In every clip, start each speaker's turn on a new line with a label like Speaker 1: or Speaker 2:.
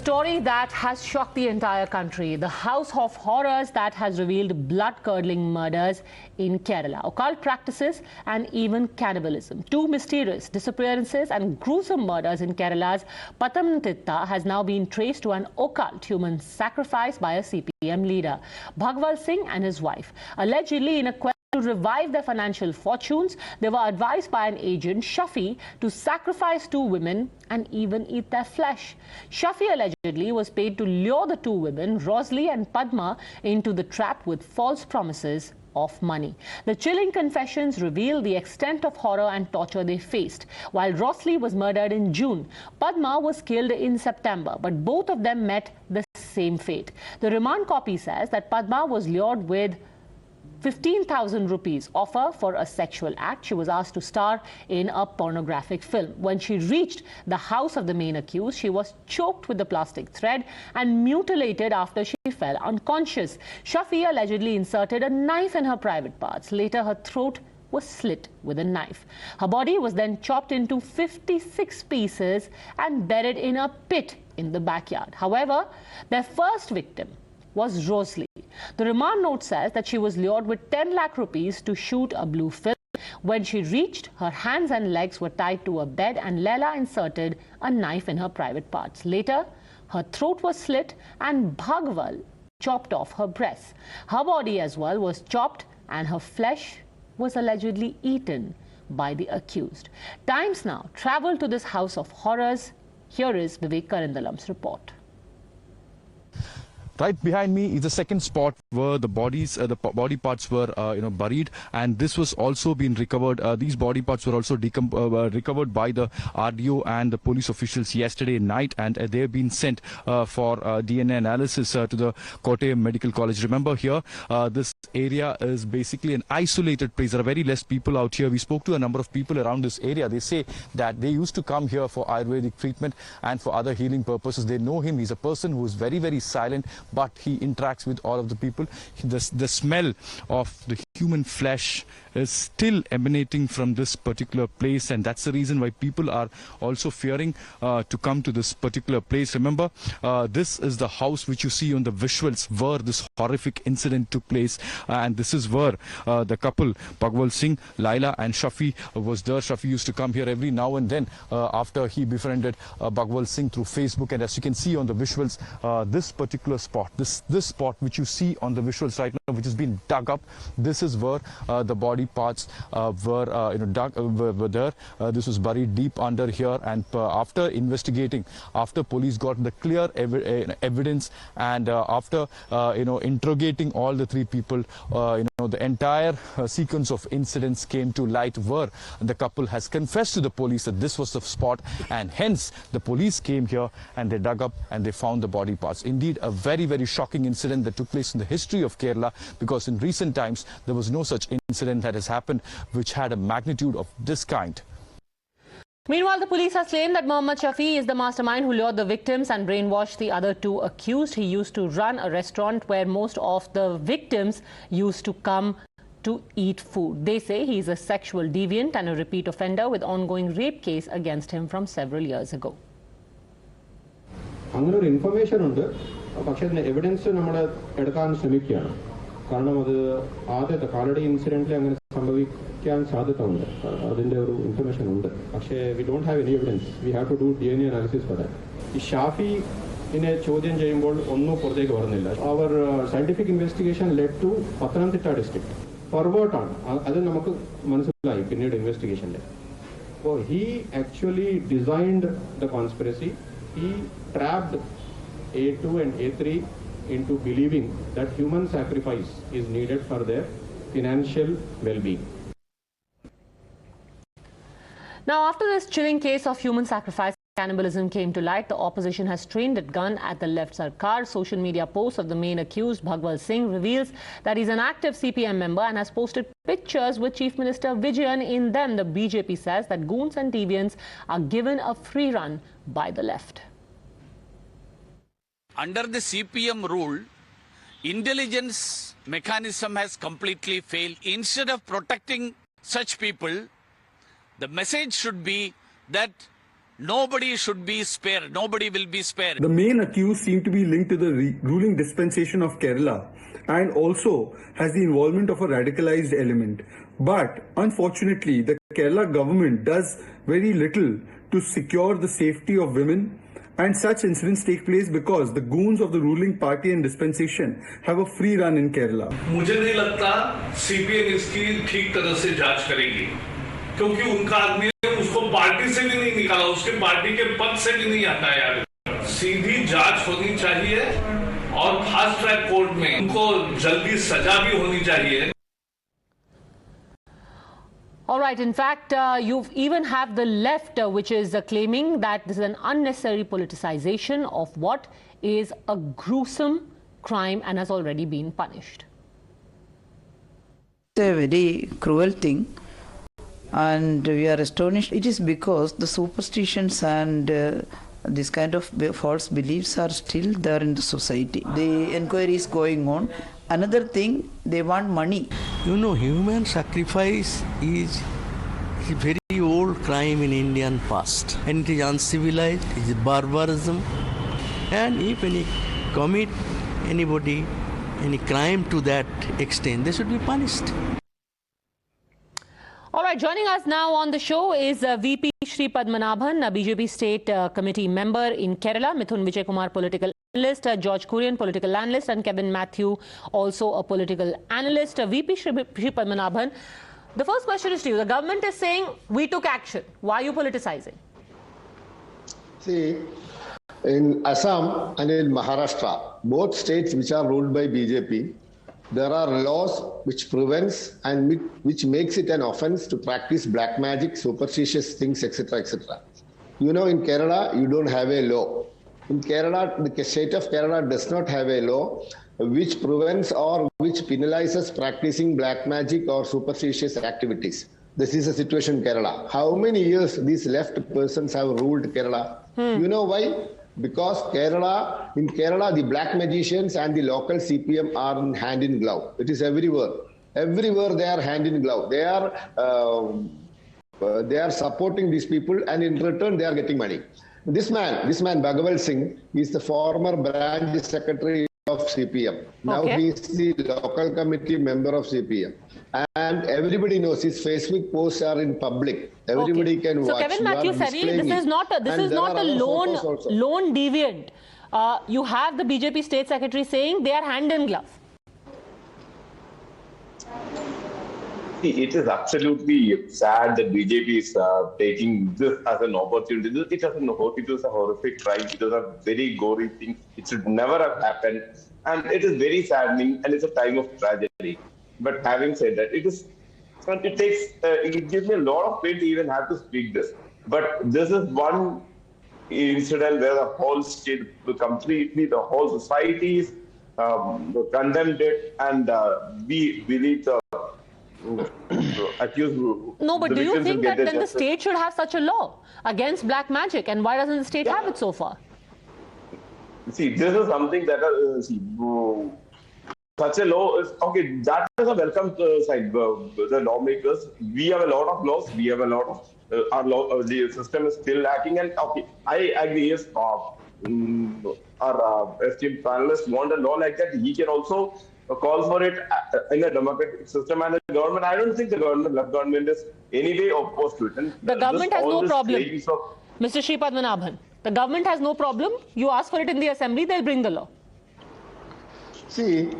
Speaker 1: story that has shocked the entire country. The house of horrors that has revealed blood-curdling murders in Kerala, occult practices and even cannibalism. Two mysterious disappearances and gruesome murders in Kerala's Pathanamthitta has now been traced to an occult human sacrifice by a CPIM leader, Bhagwal Singh, and his wife. Allegedly in a quest to revive their financial fortunes, they were advised by an agent, Shafi, to sacrifice two women and even eat their flesh. Shafi allegedly was paid to lure the two women, Rosalie and Padma, into the trap with false promises of money. The chilling confessions reveal the extent of horror and torture they faced. While Rosalie was murdered in June, Padma was killed in September, but both of them met the same fate. The remand copy says that Padma was lured with 15,000 rupees offer for a sexual act. She was asked to star in a pornographic film. When she reached the house of the main accused, she was choked with the plastic thread and mutilated after she fell unconscious. Shafi allegedly inserted a knife in her private parts. Later, her throat was slit with a knife. Her body was then chopped into 56 pieces and buried in a pit in the backyard. However, their first victim was Rosalie. The remand note says that she was lured with 10 lakh rupees to shoot a blue film. When she reached, her hands and legs were tied to a bed and Leela inserted a knife in her private parts. Later, her throat was slit and Bhagwal chopped off her breasts. Her body as well was chopped and her flesh was allegedly eaten by the accused. Times now travel to this house of horrors. Here is Vivek Karandalam's report.
Speaker 2: Right behind me is the second spot where the bodies, the body parts were, buried, and this was also been recovered. These body parts were also recovered by the RDO and the police officials yesterday night, and they have been sent for DNA analysis to the Kottayam Medical College. Remember here, this area is basically an isolated place. There are very less people out here. We spoke to a number of people around this area. They say that they used to come here for Ayurvedic treatment and for other healing purposes. They know him. He's a person who is very, very silent, but he interacts with all of the people. The smell of the human flesh is still emanating from this particular place, and that's the reason why people are also fearing to come to this particular place. Remember, this is the house which you see on the visuals where this horrific incident took place, and this is where the couple, Bhagwal Singh, Laila and Shafi, was there. Shafi used to come here every now and then after he befriended Bhagwal Singh through Facebook, and as you can see on the visuals, this particular spot, this spot which you see on the visuals right now, which has been dug up, this is where the body parts were there. This was buried deep under here, and after investigating, after police got the clear evidence, and after interrogating all the three people, the entire sequence of incidents came to light, where the couple has confessed to the police that this was the spot, and hence the police came here and they dug up and they found the body parts. Indeed, a very, very shocking incident that took place in the history of Kerala, because in recent times there was no such incident that has happened which had a magnitude of this kind.
Speaker 1: Meanwhile, the police has claimed that Mohammed Shafi is the mastermind who lured the victims and brainwashed the other two accused. He used to run a restaurant where most of the victims used to come to eat food. They say he is a sexual deviant and a repeat offender with ongoing rape case against him from several years ago.
Speaker 3: Information evidence കാരണം അത് ആദ്യത്തെ കാലടി ഇൻസിഡന്റിൽ അങ്ങനെ സംഭവിക്കാൻ സാധ്യത ഉണ്ട്. അതിന്റെ ഒരു information ഉണ്ട്. പക്ഷേ we don't have any evidence. We have to do DNA analysis for that. ഈ ഷാഫിനെ ചോദ്യം ചെയ്യുമ്പോൾ ഒന്നും പുറത്തേക്ക് വരുന്നില്ല. അവർ scientific investigation led to Pathanamthitta district. ഫോർവേർട്ടാണ് അത് നമുക്ക് മനസ്സിലായി പിന്നീട് ഇൻവെസ്റ്റിഗേഷനിൽ. അപ്പോൾ he actually designed the conspiracy. He trapped A2 and A3 into believing that human sacrifice is needed for their financial well-being.
Speaker 1: Now, after this chilling case of human sacrifice cannibalism came to light, the opposition has trained its gun at the left Sarkar. Social media posts of the main accused, Bhagwal Singh, reveals that he's an active CPIM member and has posted pictures with Chief Minister Vijayan in them. The BJP says that goons and deviants are given a free run by the left.
Speaker 4: Under the CPM rule, intelligence mechanism has completely failed. Instead of protecting such people, the message should be that Nobody should be spared. Nobody will be spared.
Speaker 5: The main accused seem to be linked to the ruling dispensation of Kerala and also has the involvement of a radicalized element. But unfortunately, the Kerala government does very little to secure the safety of women, and such incidents take place because the goons of the ruling party and dispensation have a free run in Kerala.
Speaker 6: मुझे नहीं लगता CPIM इसकी ठीक तरह से जांच करेगी, क्योंकि उनका आदमी उसको पार्टी से भी नहीं निकाला, उसके पार्टी के पद से भी नहीं आता यार। सीधी जांच होनी चाहिए और फास्ट ट्रैक कोर्ट में उनको जल्दी सजा भी होनी चाहिए।
Speaker 1: All right. In fact, you even have the left, which is claiming that this is an unnecessary politicization of what is a gruesome crime and has already been punished.
Speaker 7: It's a very cruel thing, and we are astonished. It is because the superstitions and this kind of false beliefs are still there in the society. The inquiry is going on. Another thing, they want money.
Speaker 8: You know, human sacrifice is a very old crime in Indian past, and it is uncivilized, it is barbarism, and if anybody any crime to that extent, they should be punished.
Speaker 1: All right, joining us now on the show is VP Shri Padmanabhan, a BJP State Committee member in Kerala, Mithun Vijay Kumar, political analyst, George Kurian, political analyst, and Kevin Matthew, also a political analyst. VP Shri Padmanabhan, the first question is to you. The government is saying we took action. Why are you politicizing?
Speaker 9: See, in Assam and in Maharashtra, both states which are ruled by BJP, there are laws which prevents and which makes it an offense to practice black magic, superstitious things, etc., etc. You know, in Kerala, you don't have a law. In Kerala, the state of Kerala does not have a law which prevents or which penalizes practicing black magic or superstitious activities. This is the situation in Kerala. How many years these left persons have ruled Kerala? You know why? Because in Kerala, the black magicians and the local CPM are in hand in glove. It is everywhere. Everywhere they are hand in glove. They are supporting these people, and in return they are getting money. This man, Bhagwal Singh, is the former branch secretary of CPM. Now he is the local committee member of CPM. And everybody knows his Facebook posts are in public. Everybody can watch.
Speaker 1: So Kevin Matthew said this is not a lone deviant. You have the BJP State Secretary saying they are hand in glove.
Speaker 10: It is absolutely sad that BJP is taking this as an opportunity. It is a horrific crime. It is a very gory thing. It should never have happened. And it is very saddening, and it's a time of tragedy. But having said that, it gives me a lot of pain to even have to speak this. But this is one incident where the whole state, completely the whole society is condemned it, and we believe the accused.
Speaker 1: No, but do you think that then the state should have such a law against black magic, and why doesn't the state have it so far?
Speaker 10: See, this is something that such a law is okay. That is a welcome side. The lawmakers, we have a lot of laws. We have a lot of our law. The system is still lacking, and okay, I agree. Yes, our esteemed panelists want a law like that. He can also call for it in a democratic system, and the government. I don't think the left government is anyway opposed to it. And
Speaker 1: the government has no problem. Mr. Shri Padmanabhan, the government has no problem. You ask for it in the assembly, they'll bring the law.
Speaker 9: See,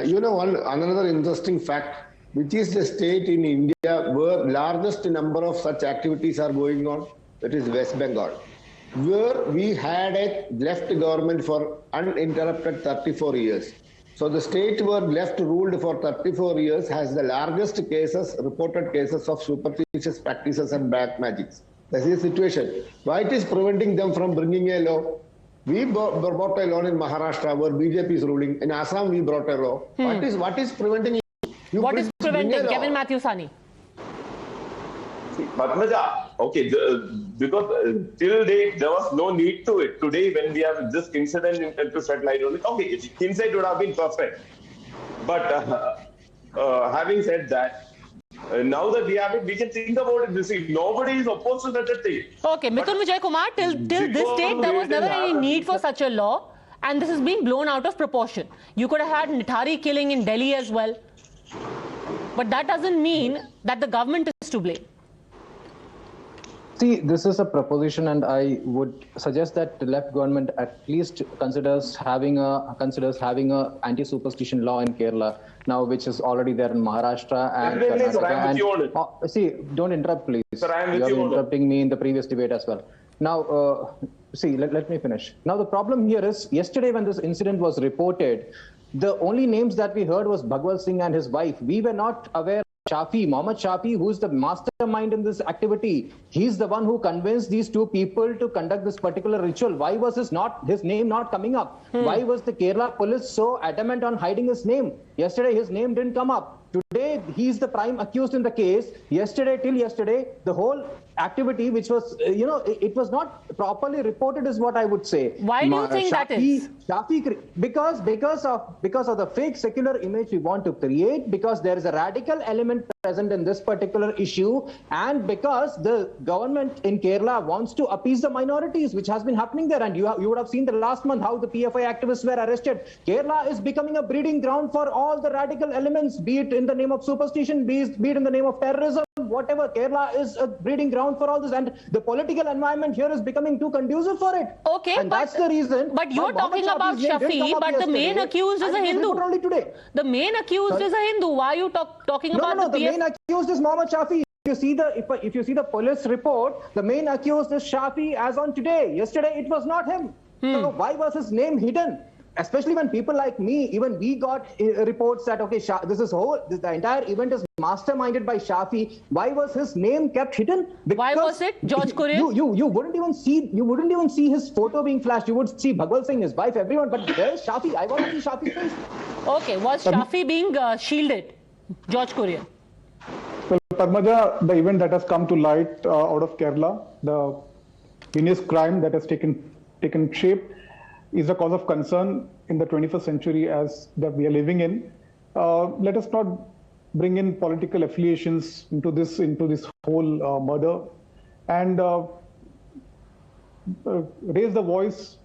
Speaker 9: you know, another interesting fact, which is the state in India where largest number of such activities are going on, that is West Bengal, where we had a left government for uninterrupted 34 years. So the state where left ruled for 34 years has the largest reported cases of superstitious practices and black magics. That is the situation. Why it is preventing them from bringing a law? We brought a law in Maharashtra where BJP is ruling. In Assam, we brought a law. What is preventing you?
Speaker 1: What is preventing? Kevin Matthew Sani.
Speaker 10: Padmaja, okay, because till date there was no need to it. Today, when we have this incident to shed light on it, okay, hindsight would have been perfect. But having said that, Now that we have it, we can think about it. See, nobody is opposed to such a thing.
Speaker 1: Okay, Mithun Vijay Kumar, till this date, there was never any need for such a law, and this is being blown out of proportion. You could have had Nithari killing in Delhi as well, but that doesn't mean that the government is to blame.
Speaker 11: See, this is a proposition, and I would suggest that the left government at least considers having a anti-superstition law in Kerala now, which is already there in Maharashtra and Karnataka. See, don't interrupt, please.
Speaker 10: Sir, I am with
Speaker 11: you
Speaker 10: you
Speaker 11: are interrupting me in the previous debate as well. Now, see, let me finish. Now, the problem here is, yesterday when this incident was reported, the only names that we heard was Bhagwal Singh and his wife. We were not aware. Mohammed Shafi, who is the mastermind in this activity, he's the one who convinced these two people to conduct this particular ritual. Why was his name not coming up? Why was the Kerala police so adamant on hiding his name? Yesterday, his name didn't come up. Today, he's the prime accused in the case. Till yesterday, the whole activity, which was, it was not properly reported, is what I would say.
Speaker 1: Why do you think that is?
Speaker 11: Shafi, because of the fake secular image we want to create, because there is a radical element present in this particular issue, and because the government in Kerala wants to appease the minorities, which has been happening there. And you would have seen the last month how the PFI activists were arrested. Kerala is becoming a breeding ground for all the radical elements, be it in the name of superstition, be it in the name of terrorism, whatever. Kerala is a breeding ground for all this, and the political environment here is becoming too conducive for it.
Speaker 1: Okay,
Speaker 11: and that's the reason.
Speaker 1: But you're talking about Shafi, but the main accused is a Hindu.
Speaker 11: Only today.
Speaker 1: The main accused is a Hindu. Why are you talking about
Speaker 11: the main accused is Mohammed Shafi. If you see the police report, the main accused is Shafi as on today. Yesterday it was not him. So why was his name hidden? Especially when people like me, even we got reports that, okay, the entire event is masterminded by Shafi. Why was his name kept hidden? Because
Speaker 1: why was it George Korean?
Speaker 11: You wouldn't even see his photo being flashed. You would see Bhagwal Singh, his wife, everyone. But there's Shafi. I want to see Shafi's face.
Speaker 1: Okay, was Shafi being shielded? George Korean.
Speaker 12: Well, Padmaja, the event that has come to light out of Kerala, the heinous crime that has taken shape, is a cause of concern in the 21st century as that we are living in. Let us not bring in political affiliations into this whole murder, and raise the voice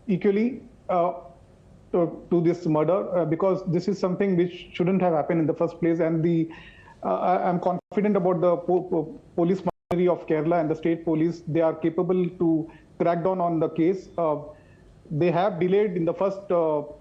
Speaker 12: equally to this murder, because this is something which shouldn't have happened in the first place. And I'm confident about the police machinery of Kerala and the state police. They are capable to crack down on the case. They have delayed in the first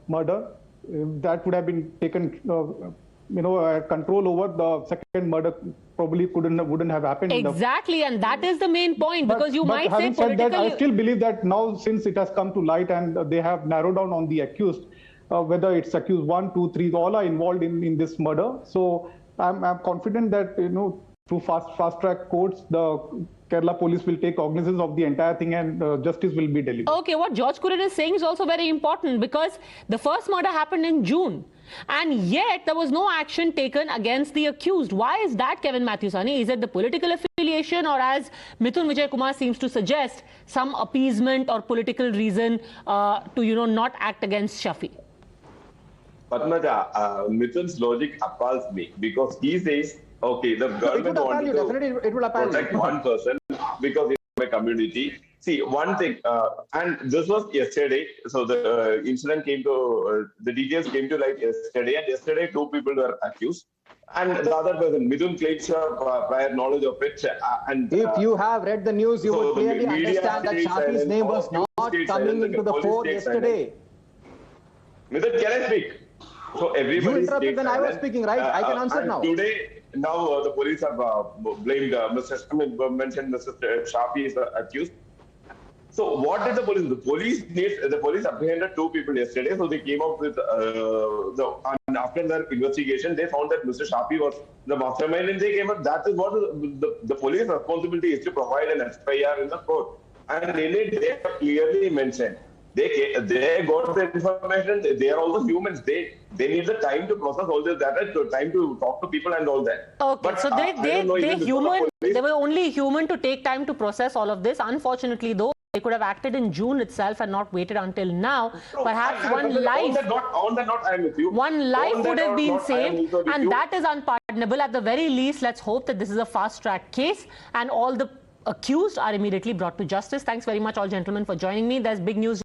Speaker 12: murder. That would have been taken, control over. The second murder probably wouldn't have happened.
Speaker 1: Exactly, and that is the main point, because you might say
Speaker 12: politically. I still believe that now, since it has come to light and they have narrowed down on the accused, whether it's accused 1, 2, 3, all are involved in this murder. So I'm confident that through fast track courts, the Kerala police will take cognizance of the entire thing, and justice will be delivered.
Speaker 1: Okay, what George Korean is saying is also very important, because the first murder happened in June, and yet there was no action taken against the accused. Why is that, Kevin Matthewsani? Is it the political affiliation, or, as Mithun Vijay Kumar seems to suggest, some appeasement or political reason to not act against Shafi?
Speaker 10: Padmaja, Mithun's logic appalls me, because he says, okay, the government wants to protect one person because he's my community. See, one thing, and this was yesterday, so the incident the details came to light yesterday, and yesterday 2 people were accused. And the other person, Mithun, claims prior knowledge of it. And
Speaker 11: if you have read the news, you would clearly understand that Shafi's name was not coming into the fore yesterday.
Speaker 10: Mithun, can I speak? So everybody.
Speaker 11: You interrupted when I was speaking, right? I can answer now.
Speaker 10: Today, the police have blamed mentioned Mr. Shafi is accused. So what did the police do? The police apprehended 2 people yesterday. So they came up with and after their investigation, they found that Mr. Shafi was the mastermind, and they came up. That is what the police responsibility is, to provide an FIR in the court. And in it, they have clearly mentioned. They got the information. They are also humans. They need the time to process all this data, time to talk to people and all that.
Speaker 1: Okay, but, so they were only human to take time to process all of this. Unfortunately, though, They could have acted in June itself and not waited until now. Perhaps one life
Speaker 10: I am with you.
Speaker 1: One life would have been saved, and that is unpardonable. At the very least, let's hope that this is a fast-track case and all the accused are immediately brought to justice. Thanks very much, all gentlemen, for joining me. There's big news.